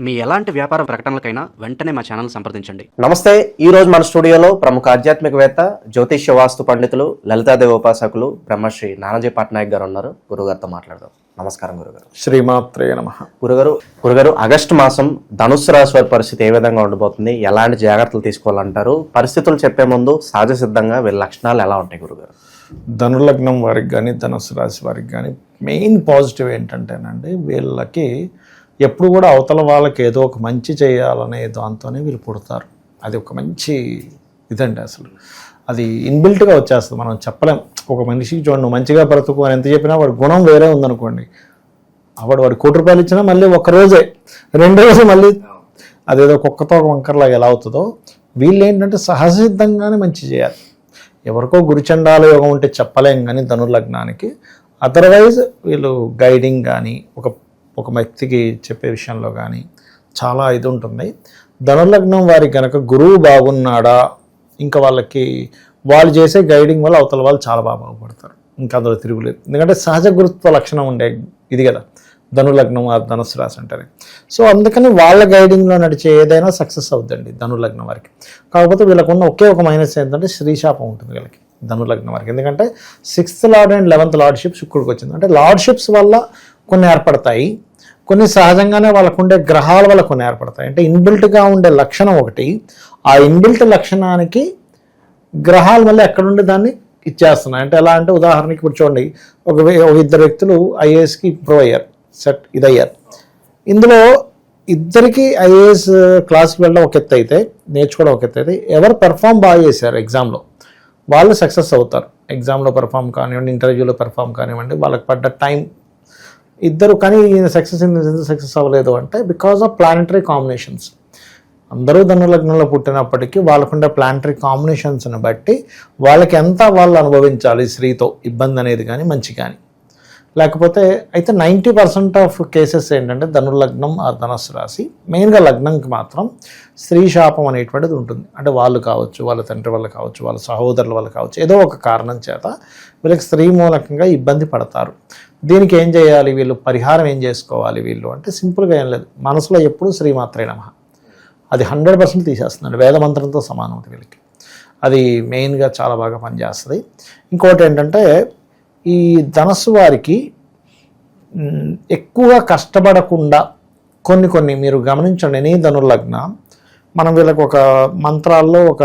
మీ ఎలాంటి వ్యాపార ప్రకటనలకైనా వెంటనే మా ఛానల్ సంప్రదించండి. నమస్తే. ఈ రోజు మన స్టూడియోలో ప్రముఖ ఆధ్యాత్మికవేత్త, జ్యోతిష్య వాస్తు పండితులు, లలితాదేవి ఉపాసకులు బ్రహ్మశ్రీ నానాజీ పట్నాయక్ గారు ఉన్నారు. గురుగారితో మాట్లాడదాం. నమస్కారం గురుగారు. శ్రీమాత్రే నమః. గురుగారు ఆగస్టు మాసం ధనుస్సు రాశి వారి పరిస్థితి ఏ విధంగా ఉండబోతుంది, ఎలాంటి జాగ్రత్తలు తీసుకోవాలంటారు? పరిస్థితులు చెప్పే ముందు సహజ సిద్ధంగా వీళ్ళ లక్షణాలు ఎలా ఉంటాయి గురుగారు? ధనుర్లగ్నం వారికి కానీ ధనుస్సు రాశి వారికి కానీ మెయిన్ పాజిటివ్ ఏంటంటేనండి, వీళ్ళకి ఎప్పుడు కూడా అవతల వాళ్ళకి ఏదో ఒక మంచి చేయాలనే దాంతోనే వీళ్ళు పుడతారు. అది ఒక మంచి ఇదండి, అసలు అది ఇన్బిల్ట్గా వచ్చేస్తుంది. మనం చెప్పలేం. ఒక మనిషికి చూడండి, మంచిగా బ్రతుకు అని ఎంత చెప్పినా వాడి గుణం వేరే ఉందనుకోండి, వాడు ₹1,00,00,000 ఇచ్చినా మళ్ళీ ఒక రోజే, 2 రోజులు మళ్ళీ అదేదో కుక్కతో ఒక వంకరలాగా ఎలా అవుతుందో, వీళ్ళు ఏంటంటే సహజసిద్ధంగానే మంచి చేయాలి. ఎవరికో గురుచండాల యోగం ఉంటే చెప్పలేం కానీ ధనుర్లగ్నానికి, అదర్వైజ్ వీళ్ళు గైడింగ్ కానీ ఒక వ్యక్తికి చెప్పే విషయంలో కానీ చాలా ఇది ఉంటుంది. ధనుర్లగ్నం వారికి కనుక గురువు బాగున్నాడా, ఇంకా వాళ్ళకి వాళ్ళు చేసే గైడింగ్ వల్ల అవతల వాళ్ళు చాలా బాగా బాగుపడతారు. ఇంకా అందులో తిరుగులేదు. ఎందుకంటే సహజ గురుత్వ లక్షణం ఉండే ఇది కదా ధనుర్లగ్నం, ధనుస్సు రాశి అంటేనే. సో అందుకని వాళ్ళ గైడింగ్లో నడిచే ఏదైనా సక్సెస్ అవుతుందండి ధనుర్లగ్నం వారికి. కాకపోతే వీళ్ళకున్న ఒకే ఒక మైనస్ ఏంటంటే శ్రీశాపం ఉంటుంది వీళ్ళకి, ధనుర్లగ్నం వారికి. ఎందుకంటే 6th lord and 11th lordship శుక్రుడికి వచ్చింది. అంటే లార్డ్షిప్స్ వల్ల కొన్ని ఏర్పడతాయి, కొన్ని సహజంగానే వాళ్ళకు ఉండే గ్రహాల వల్ల కొన్ని ఏర్పడతాయి. అంటే ఇన్బిల్ట్గా ఉండే లక్షణం ఒకటి, ఆ ఇన్బిల్ట్ లక్షణానికి గ్రహాలు మళ్ళీ ఎక్కడుండి దాన్ని ఇచ్చేస్తున్నాయి. అంటే ఎలా అంటే ఉదాహరణకి ఇప్పుడు చూడండి, ఒక 2 వ్యక్తులు ఐఏఎస్కి ఇంప్రూవ్ అయ్యారు, ఇదయ్యారు. ఇందులో ఇద్దరికి ఐఏఎస్ క్లాస్కి వెళ్ళడం ఒక ఎత్తు అయితే, నేర్చుకోవడం ఒక ఎత్తు అయితే, ఎవరు పెర్ఫామ్ బాగా చేశారు ఎగ్జామ్లో వాళ్ళు సక్సెస్ అవుతారు. ఎగ్జామ్లో పెర్ఫామ్ కానివ్వండి, ఇంటర్వ్యూలో పెర్ఫామ్ కానివ్వండి, వాళ్ళకి పడ్డ టైం ఇద్దరు. కానీ ఈయన సక్సెస్ అవ్వలేదు అంటే బికాజ్ ఆఫ్ ప్లానెటరీ కాంబినేషన్స్. అందరూ ధనుర్లగ్నంలో పుట్టినప్పటికీ వాళ్ళకుండే ప్లానెటరీ కాంబినేషన్స్ని బట్టి వాళ్ళకి ఎంత వాళ్ళు అనుభవించాలి స్త్రీతో ఇబ్బంది అనేది కానీ మంచి కానీ. లేకపోతే అయితే 90% ఆఫ్ కేసెస్ ఏంటంటే ధనుర్లగ్నం ఆ ధనుస్సు రాశి, మెయిన్గా లగ్నంకి మాత్రం స్త్రీ శాపం అనేటువంటిది ఉంటుంది. అంటే వాళ్ళు కావచ్చు, వాళ్ళ తండ్రి వల్ల కావచ్చు, వాళ్ళ సహోదరుల వల్ల కావచ్చు, ఏదో ఒక కారణం చేత వీళ్ళకి స్త్రీ మూలకంగా ఇబ్బంది పడతారు. దీనికి ఏం చేయాలి వీళ్ళు, పరిహారం ఏం చేసుకోవాలి వీళ్ళు అంటే సింపుల్గా ఏం లేదు, మనసులో ఎప్పుడూ శ్రీమాత్రే నమః అది 100% తీసేస్తుందండి. వేదమంత్రంతో సమానం వీళ్ళకి. అది మెయిన్గా చాలా బాగా పనిచేస్తుంది. ఇంకోటి ఏంటంటే ఈ ధనస్సు వారికి ఎక్కువగా కష్టపడకుండా కొన్ని మీరు గమనించండి. ఎనీ ధనుర్లగ్న మనం వీళ్ళకి ఒక మంత్రాల్లో ఒక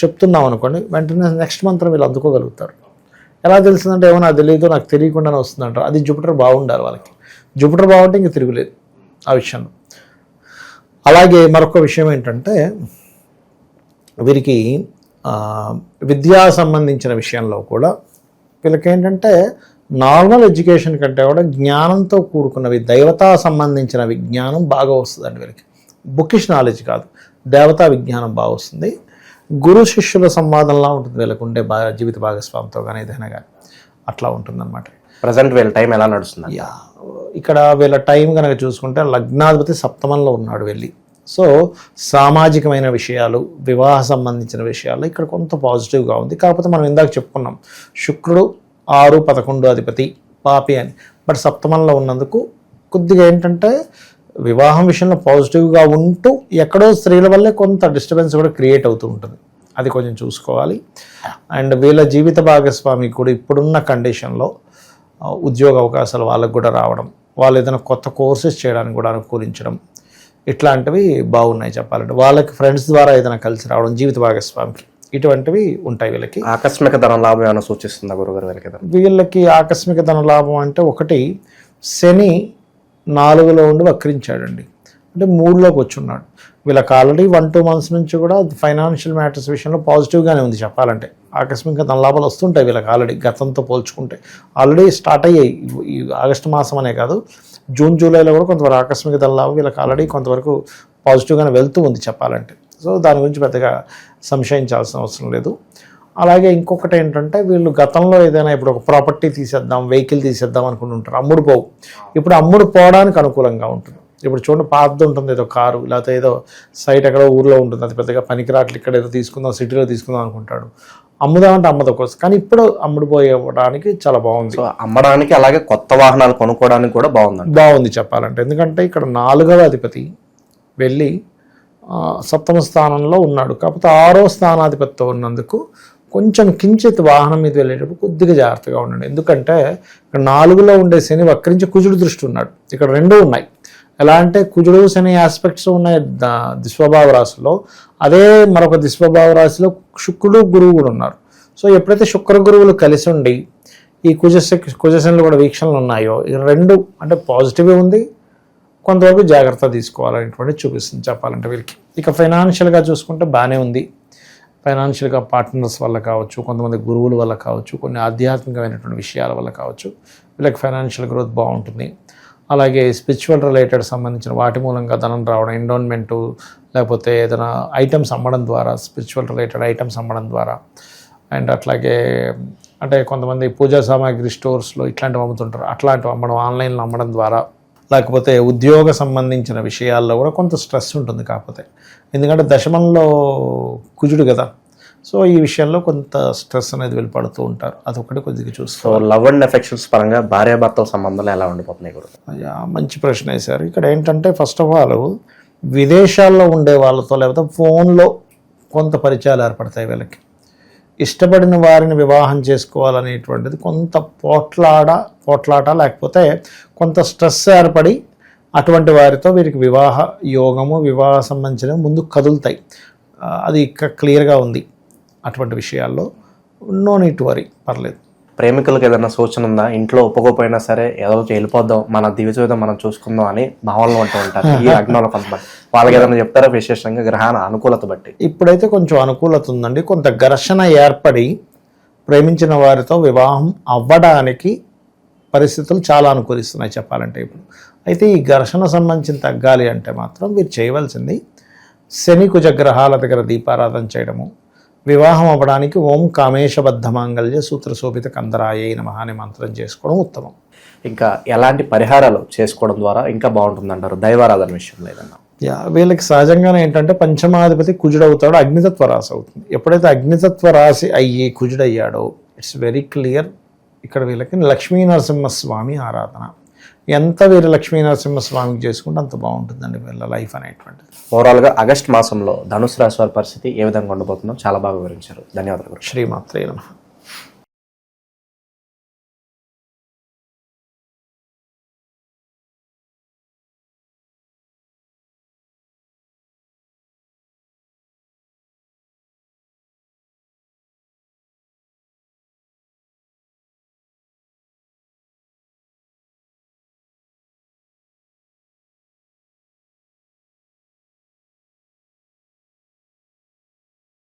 చెప్తున్నాం అనుకోండి, వెంటనే నెక్స్ట్ మంత్రం వీళ్ళు అందుకోగలుగుతారు. ఎలా తెలిసిందంటే ఏమో నాకు తెలియదు, నాకు తెలియకుండానే వస్తుందంటారు. అది జూపిటర్ బాగుండాలి వాళ్ళకి. జూపిటర్ బాగుంటే ఇంక తిరుగులేదు ఆ విషయంలో. అలాగే మరొక విషయం ఏంటంటే వీరికి విద్యా సంబంధించిన విషయంలో కూడా వీళ్ళకి ఏంటంటే నార్మల్ ఎడ్యుకేషన్ కంటే కూడా జ్ఞానంతో కూడుకున్నవి, దైవతా సంబంధించిన విజ్ఞానం బాగా వస్తుందండి వీళ్ళకి. బుకిష్ నాలెడ్జ్ కాదు, దేవతా విజ్ఞానం బాగా వస్తుంది. గురు శిష్యుల సంవాదంలా ఉంటుంది వీళ్ళకు ఉండే జీవిత భాగస్వామితో కానీ ఏదైనా కానీ అట్లా ఉంటుందన్నమాట. ప్రజెంట్ వీళ్ళ టైం ఎలా నడుస్తుంది? ఇక్కడ వీళ్ళ టైం కనుక చూసుకుంటే లగ్నాధిపతి సప్తమంలో ఉన్నాడు వెళ్ళి. సో సామాజికమైన విషయాలు, వివాహ సంబంధించిన విషయాలు ఇక్కడ కొంత పాజిటివ్గా ఉంది. కాకపోతే మనం ఇందాక చెప్పుకున్నాం శుక్రుడు 6, 11 అధిపతి పాపి అని. బట్ సప్తమంలో ఉన్నందుకు కొద్దిగా ఏంటంటే వివాహం విషయంలో పాజిటివ్గా ఉంటూ ఎక్కడో స్త్రీల వల్లే కొంత డిస్టర్బెన్స్ కూడా క్రియేట్ అవుతూ ఉంటుంది. అది కొంచెం చూసుకోవాలి. అండ్ వీళ్ళ జీవిత భాగస్వామి కూడా ఇప్పుడున్న కండిషన్లో ఉద్యోగ అవకాశాలు వాళ్ళకు కూడా రావడం, వాళ్ళు ఏదైనా కొత్త కోర్సెస్ చేయడానికి కూడా అనుకూలించడం, ఇట్లాంటివి బాగున్నాయి చెప్పాలంటే. వాళ్ళకి ఫ్రెండ్స్ ద్వారా ఏదైనా కలిసి రావడం జీవిత భాగస్వామికి, ఇటువంటివి ఉంటాయి వీళ్ళకి. ఆకస్మిక ధన లాభం ఏమైనా సూచిస్తుందా గురుగారు వీళ్ళకి? వీళ్ళకి ఆకస్మిక ధన లాభం అంటే ఒకటి, శని 4లో ఉండి వక్రించాడండి, అంటే 3లోకి వచ్చున్నాడు. వీళ్ళకి ఆల్రెడీ 1-2 months నుంచి కూడా ఫైనాన్షియల్ మ్యాటర్స్ విషయంలో పాజిటివ్గానే ఉంది చెప్పాలంటే. ఆకస్మిక ధన లాభాలు వస్తుంటాయి వీళ్ళకి ఆల్రెడీ, గతంతో పోల్చుకుంటే ఆల్రెడీ స్టార్ట్ అయ్యాయి. ఈ ఆగస్టు మాసం అనే కాదు, జూన్ జూలైలో కూడా కొంతవరకు ఆకస్మిక ధన లాభం వీళ్ళకి ఆల్రెడీ కొంతవరకు పాజిటివ్గానే వెళ్తూ ఉంది చెప్పాలంటే. సో దాని గురించి పెద్దగా సంశయించాల్సిన అవసరం లేదు. అలాగే ఇంకొకటి ఏంటంటే వీళ్ళు గతంలో ఏదైనా ఇప్పుడు ఒక ప్రాపర్టీ తీసేద్దాం, వెహికల్ తీసేద్దాం అనుకుంటుంటారు, అమ్ముడు పోవు. ఇప్పుడు అమ్ముడు పోవడానికి అనుకూలంగా ఉంటుంది. ఇప్పుడు చూడండి, పాతది ఉంటుంది ఏదో కారు, లేకపోతే ఏదో సైట్ ఎక్కడో ఊర్లో ఉంటుంది, అది పెద్దగా పనికిరాట్లు, ఇక్కడ ఏదో తీసుకుందాం, సిటీలో తీసుకుందాం అనుకుంటాడు. అమ్ముదామంటే అమ్మదు కోసం, కానీ ఇప్పుడు అమ్ముడుపోయడానికి చాలా బాగుంది. అమ్మడానికి అలాగే కొత్త వాహనాలు కొనుక్కోవడానికి కూడా బాగుంది చెప్పాలంటే. ఎందుకంటే ఇక్కడ 4వ అధిపతి వెళ్ళి సప్తమ స్థానంలో ఉన్నాడు. కాకపోతే 6వ స్థానాధిపతితో ఉన్నందుకు కొంచెం కించిత్ వాహనం మీద వెళ్ళేటప్పుడు కొద్దిగా జాగ్రత్తగా ఉండండి. ఎందుకంటే ఇక్కడ 4లో ఉండే శని వక్రించి కుజుడు దృష్టి ఉన్నాడు. ఇక్కడ 2 ఉన్నాయి. ఎలా అంటే కుజుడు శని ఆస్పెక్ట్స్ ఉన్నాయి దిస్వభావ రాశిలో, అదే మరొక దిస్వభావ రాశిలో శుక్రుడు గురువు కూడా ఉన్నారు. సో ఎప్పుడైతే శుక్ర గురువులు కలిసి ఉండి ఈ కుజశనులు కూడా వీక్షణలు ఉన్నాయో, ఈ 2 అంటే పాజిటివ్ ఉంది, కొంతవరకు జాగ్రత్త తీసుకోవాలనేటువంటి చూపిస్తుంది చెప్పాలంటే వీళ్ళకి. ఇక ఫైనాన్షియల్గా చూసుకుంటే బాగానే ఉంది. ఫైనాన్షియల్గా పార్ట్నర్స్ వల్ల కావచ్చు, కొంతమంది గురువుల వల్ల కావచ్చు, కొన్ని ఆధ్యాత్మికమైనటువంటి విషయాల వల్ల కావచ్చు, వీళ్ళకి ఫైనాన్షియల్ గ్రోత్ బాగుంటుంది. అలాగే స్పిరిచువల్ రిలేటెడ్ సంబంధించిన వాటి మూలంగా ధనం రావడం, ఎండోన్మెంటు, లేకపోతే ఏదైనా ఐటమ్స్ అమ్మడం ద్వారా, స్పిరిచువల్ రిలేటెడ్ ఐటమ్స్ అమ్మడం ద్వారా, అండ్ అట్లాగే అంటే కొంతమంది పూజా సామాగ్రి స్టోర్స్లో ఇట్లాంటివి అమ్ముతుంటారు, అట్లాంటివి అమ్మడం, ఆన్లైన్లో అమ్మడం ద్వారా, లేకపోతే ఉద్యోగ సంబంధించిన విషయాల్లో కూడా కొంత స్ట్రెస్ ఉంటుంది. కాకపోతే ఎందుకంటే దశమంలో కుజుడు కదా, సో ఈ విషయంలో కొంత స్ట్రెస్ అనేది వెళ్ళిపడుతూ ఉంటారు. అదొకటి కొద్దిగా చూస్తూ. సో లవ్ అండ్ ఎఫెక్షన్స్ పరంగా భార్యాభర్తల సంబంధాలు ఎలా ఉండిపోతున్నాయి గురు? మంచి ప్రశ్న వేశారు. ఇక్కడ ఏంటంటే ఫస్ట్ ఆఫ్ ఆల్ విదేశాల్లో ఉండే వాళ్ళతో లేకపోతే ఫోన్లో కొంత పరిచయాలు ఏర్పడతాయి వీళ్ళకి. ఇష్టపడిన వారిని వివాహం చేసుకోవాలనేటువంటిది కొంత పోట్లాట లేకపోతే కొంత స్ట్రెస్ ఏర్పడి అటువంటి వారితో వీరికి వివాహ యోగము, వివాహ సంబంధించిన ముందుకు కదులుతాయి. అది క్లియర్గా ఉంది. అటువంటి విషయాల్లో నో నీడ్ టు వరీ, పర్లేదు. ప్రేమికులకు ఏదైనా సూచన ఉందా? ఇంట్లో ఒప్పుకోపోయినా సరే ఏదో వెళ్ళిపోద్దాం, మన దివ్య మనం చూసుకుందాం అని భావనలు ఉంటూ ఉంటారు ఈ లగ్నంలో కొంతమంది. వాళ్ళకి ఏదైనా చెప్తారా విశేషంగా గ్రహణ అనుకూలత బట్టి? ఇప్పుడైతే కొంచెం అనుకూలత ఉందండి. కొంత ఘర్షణ ఏర్పడి ప్రేమించిన వారితో వివాహం అవ్వడానికి పరిస్థితులు చాలా అనుకూలిస్తున్నాయి చెప్పాలంటే ఇప్పుడు. అయితే ఈ ఘర్షణ సంబంధించిన తగ్గాలి అంటే మాత్రం మీరు చేయవలసింది శని కుజ గ్రహాల దగ్గర దీపారాధన చేయడము, వివాహం అవ్వడానికి ఓం కామేశబద్ధ మాంగళ్య సూత్ర శోభిత కందరాయ నమః అనే మంత్రం చేసుకోవడం ఉత్తమం. ఇంకా ఎలాంటి పరిహారాలు చేసుకోవడం ద్వారా ఇంకా బాగుంటుంది అంటారు దైవారాధన విషయంలో ఏదన్నా? వీళ్ళకి సహజంగానే ఏంటంటే పంచమాధిపతి కుజుడవుతాడు, అగ్నితత్వ రాశి అవుతుంది. ఎప్పుడైతే అగ్నితత్వ రాశి అయ్యి కుజుడయ్యాడో ఇట్స్ వెరీ క్లియర్. ఇక్కడ వీళ్ళకి లక్ష్మీ నరసింహస్వామి ఆరాధన ఎంత వీరు లక్ష్మీ నరసింహస్వామికి చేసుకుంటే అంత బాగుంటుందండి వీళ్ళ లైఫ్ అనేటువంటిది. ఓవరాల్గా ఆగస్ట్ మాసంలో ధనుసు రాశి వారి పరిస్థితి ఏ విధంగా ఉండబోతుందో చాలా బాగా వివరించారు. ధన్యవాదాలు. శ్రీమాత్రే నమః.